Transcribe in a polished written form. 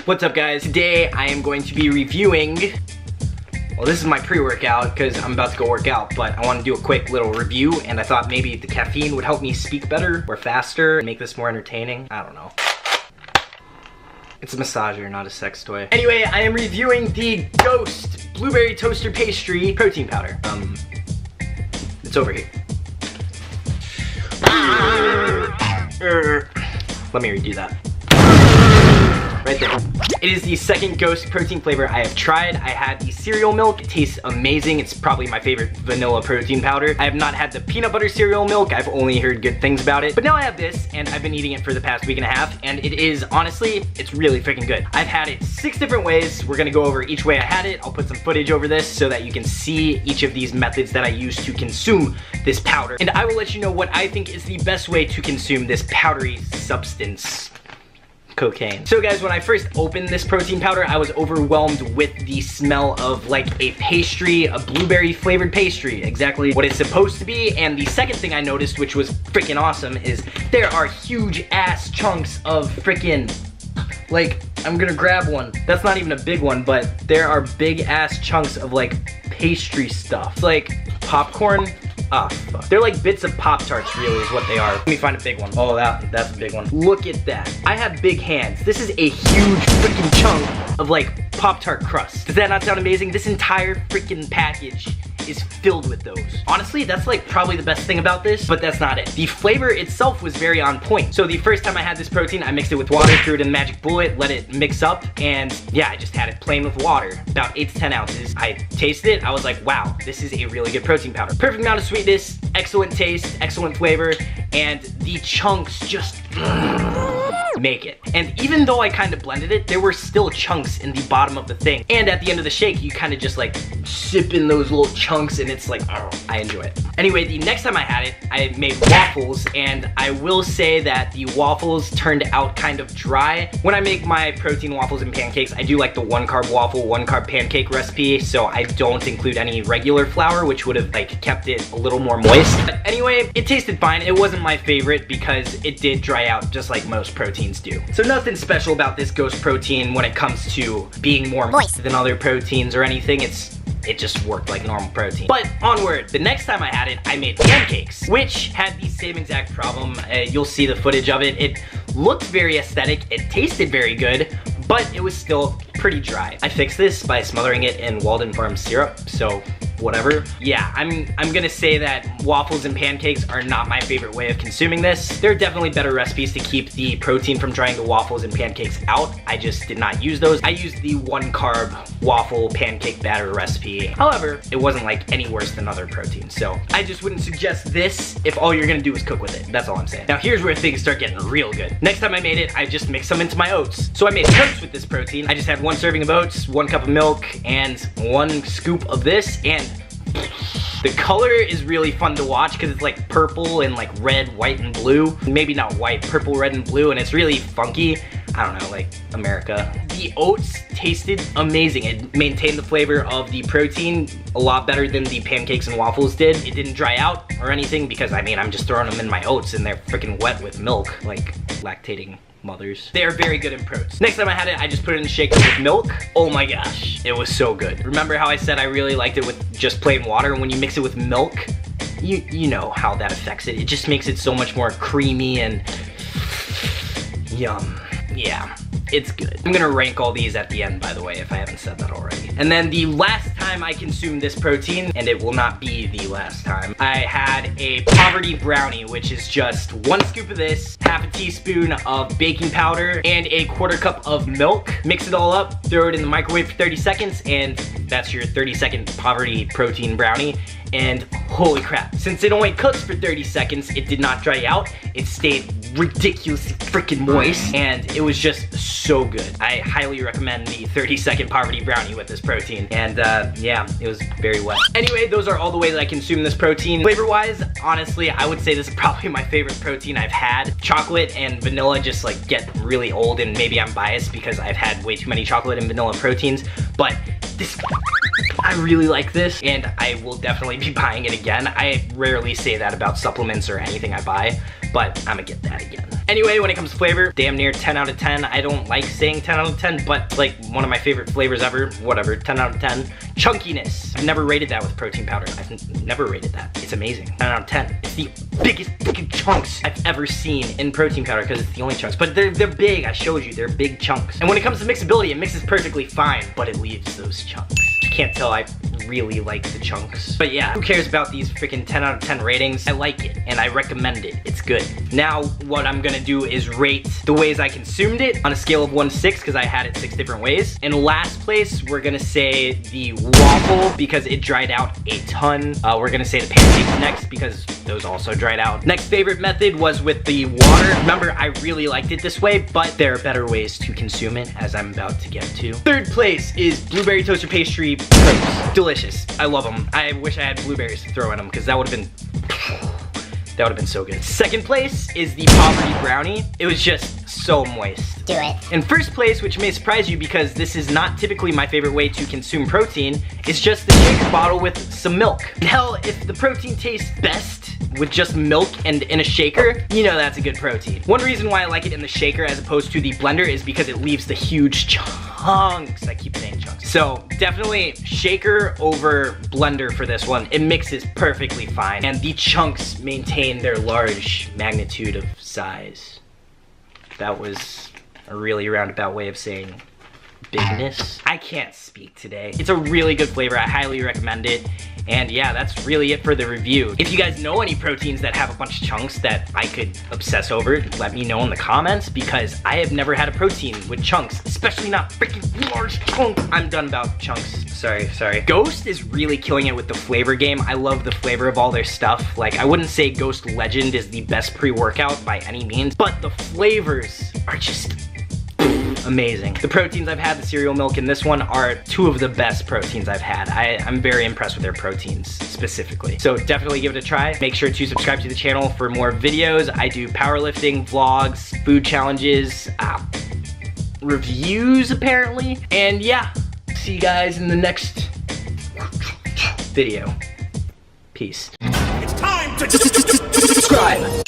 What's up guys? Today I am going to be reviewing, well this is my pre-workout because I'm about to go work out, but I want to do a quick little review and I thought maybe the caffeine would help me speak better or faster and make this more entertaining. I don't know. It's a massager, not a sex toy. Anyway, I am reviewing the Ghost Blueberry Toaster Pastry Protein Powder. It's over here. Let me redo that. Right there. It is the second Ghost protein flavor I have tried. I had the cereal milk. It tastes amazing. It's probably my favorite vanilla protein powder. I have not had the peanut butter cereal milk. I've only heard good things about it. But now I have this, and I've been eating it for the past week and a half, and it is, honestly, it's really freaking good. I've had it 6 different ways. We're gonna go over each way I had it. I'll put some footage over this so that you can see each of these methods that I use to consume this powder. And I will let you know what I think is the best way to consume this powdery substance. Cocaine. So guys, when I first opened this protein powder, I was overwhelmed with the smell of like a pastry, a blueberry flavored pastry, exactly what it's supposed to be. And the second thing I noticed, which was freaking awesome, is there are huge ass chunks of freaking, like, I'm gonna grab one. That's not even a big one, but there are big ass chunks of like pastry stuff. It's like popcorn. Ah, fuck. They're like bits of Pop-Tarts, really, is what they are. Let me find a big one. Oh, that's a big one. Look at that. I have big hands. This is a huge freaking chunk of like Pop-Tart crust. Does that not sound amazing? This entire freaking package is filled with those. Honestly, that's like probably the best thing about this, but that's not it. The flavor itself was very on point. So the first time I had this protein, I mixed it with water, threw it in the magic bullet, let it mix up, and yeah, I just had it plain with water, about 8 to 10 ounces. I tasted it, I was like, wow, this is a really good protein powder. Perfect amount of sweetness, excellent taste, excellent flavor, and the chunks just make it. And even though I kind of blended it, there were still chunks in the bottom of the thing. And at the end of the shake, you kind of just like sip in those little chunks and it's like, oh, I enjoy it. Anyway, the next time I had it, I made waffles, and I will say that the waffles turned out kind of dry. When I make my protein waffles and pancakes, I do like the 1-carb waffle, 1-carb pancake recipe, so I don't include any regular flour, which would have like kept it a little more moist. But anyway, it tasted fine. It wasn't my favorite because it did dry out just like most proteins do. So nothing special about this Ghost protein when it comes to being more moist than other proteins or anything. It just worked like normal protein. But onward, the next time I had it, I made pancakes, which had the same exact problem. You'll see the footage of it. It looked very aesthetic, it tasted very good, but it was still pretty dry. I fixed this by smothering it in Walden Farms syrup, so whatever. Yeah, I'm gonna say that waffles and pancakes are not my favorite way of consuming this. There are definitely better recipes to keep the protein from drying the waffles and pancakes out. I just did not use those. I used the 1-carb waffle pancake batter recipe. However, it wasn't like any worse than other proteins, so I just wouldn't suggest this if all you're gonna do is cook with it. That's all I'm saying. Now here's where things start getting real good. Next time I made it, I just mixed some into my oats. So I made oats with this protein. I just had 1 serving of oats, 1 cup of milk, and 1 scoop of this, and the color is really fun to watch because it's like purple and like red, white, and blue. Maybe not white, purple, red, and blue, and it's really funky. I don't know, like America. The oats tasted amazing. It maintained the flavor of the protein a lot better than the pancakes and waffles did. It didn't dry out or anything because, I mean, I'm just throwing them in my oats and they're freaking wet with milk, like lactating mothers. They are very good in protein. Next time I had it, I just put it in a shaker with milk. Oh my gosh, it was so good. Remember how I said I really liked it with just plain water? And when you mix it with milk, you know how that affects it. It just makes it so much more creamy and yum. Yeah, it's good. I'm gonna rank all these at the end, by the way, if I haven't said that already. And then the last time I consumed this protein, and it will not be the last time, I had a poverty brownie, which is just 1 scoop of this, half a teaspoon of baking powder, and a 1/4 cup of milk. Mix it all up, throw it in the microwave for 30 seconds, and that's your 30-second poverty protein brownie. And holy crap, since it only cooks for 30 seconds, it did not dry out. It stayed ridiculously freaking moist, and it was just so good. I highly recommend the 30-second poverty brownie with this protein. And yeah, it was very wet. Anyway, those are all the ways I consume this protein. Flavor-wise, honestly, I would say this is probably my favorite protein I've had. Chocolate and vanilla just like get really old, and maybe I'm biased because I've had way too many chocolate and vanilla proteins, but this, I really like this, and I will definitely be buying it again. I rarely say that about supplements or anything I buy, but I'm gonna get that again. Anyway, when it comes to flavor, damn near 10 out of 10. I don't like saying 10 out of 10, but like one of my favorite flavors ever, whatever, 10 out of 10. Chunkiness. I've never rated that with protein powder. I've never rated that. It's amazing. 10 out of 10. It's the biggest freaking chunks I've ever seen in protein powder because it's the only chunks. But they're big. I showed you. They're big chunks. And when it comes to mixability, it mixes perfectly fine, but it leaves those chunks. You can't tell I really like the chunks. But yeah, who cares about these freaking 10 out of 10 ratings? I like it and I recommend it. It's good. Now what I'm gonna do is rate the ways I consumed it on a scale of 1 to 6 because I had it 6 different ways. In last place, we're gonna say the waffle because it dried out a ton. We're gonna say the pancakes next because those also dried out. Next favorite method was with the water. Remember, I really liked it this way, but there are better ways to consume it as I'm about to get to. Third place is blueberry toaster pastry Oats. Delicious. I love them. I wish I had blueberries to throw in them because that would have been so good. Second place is the poverty brownie. It was just so moist. Do it. In first place, which may surprise you because this is not typically my favorite way to consume protein, is just the shaker bottle with some milk. Hell, if the protein tastes best with just milk and in a shaker, you know that's a good protein. One reason why I like it in the shaker as opposed to the blender is because it leaves the huge chunks. I keep saying chunks. So definitely shaker over blender for this one. It mixes perfectly fine and the chunks maintain their large magnitude of size. That was a really roundabout way of saying bigness. I can't speak today. It's a really good flavor. I highly recommend it. And yeah, that's really it for the review. If you guys know any proteins that have a bunch of chunks that I could obsess over, let me know in the comments because I have never had a protein with chunks, especially not freaking large chunks. I'm done about chunks. Sorry. Ghost is really killing it with the flavor game. I love the flavor of all their stuff. Like, I wouldn't say Ghost Legend is the best pre-workout by any means, but the flavors are just amazing. The proteins I've had, the cereal milk and this one, are two of the best proteins I've had. I'm very impressed with their proteins specifically. So definitely give it a try. Make sure to subscribe to the channel for more videos. I do powerlifting, vlogs, food challenges, reviews apparently. And yeah, see you guys in the next video. Peace. It's time to subscribe.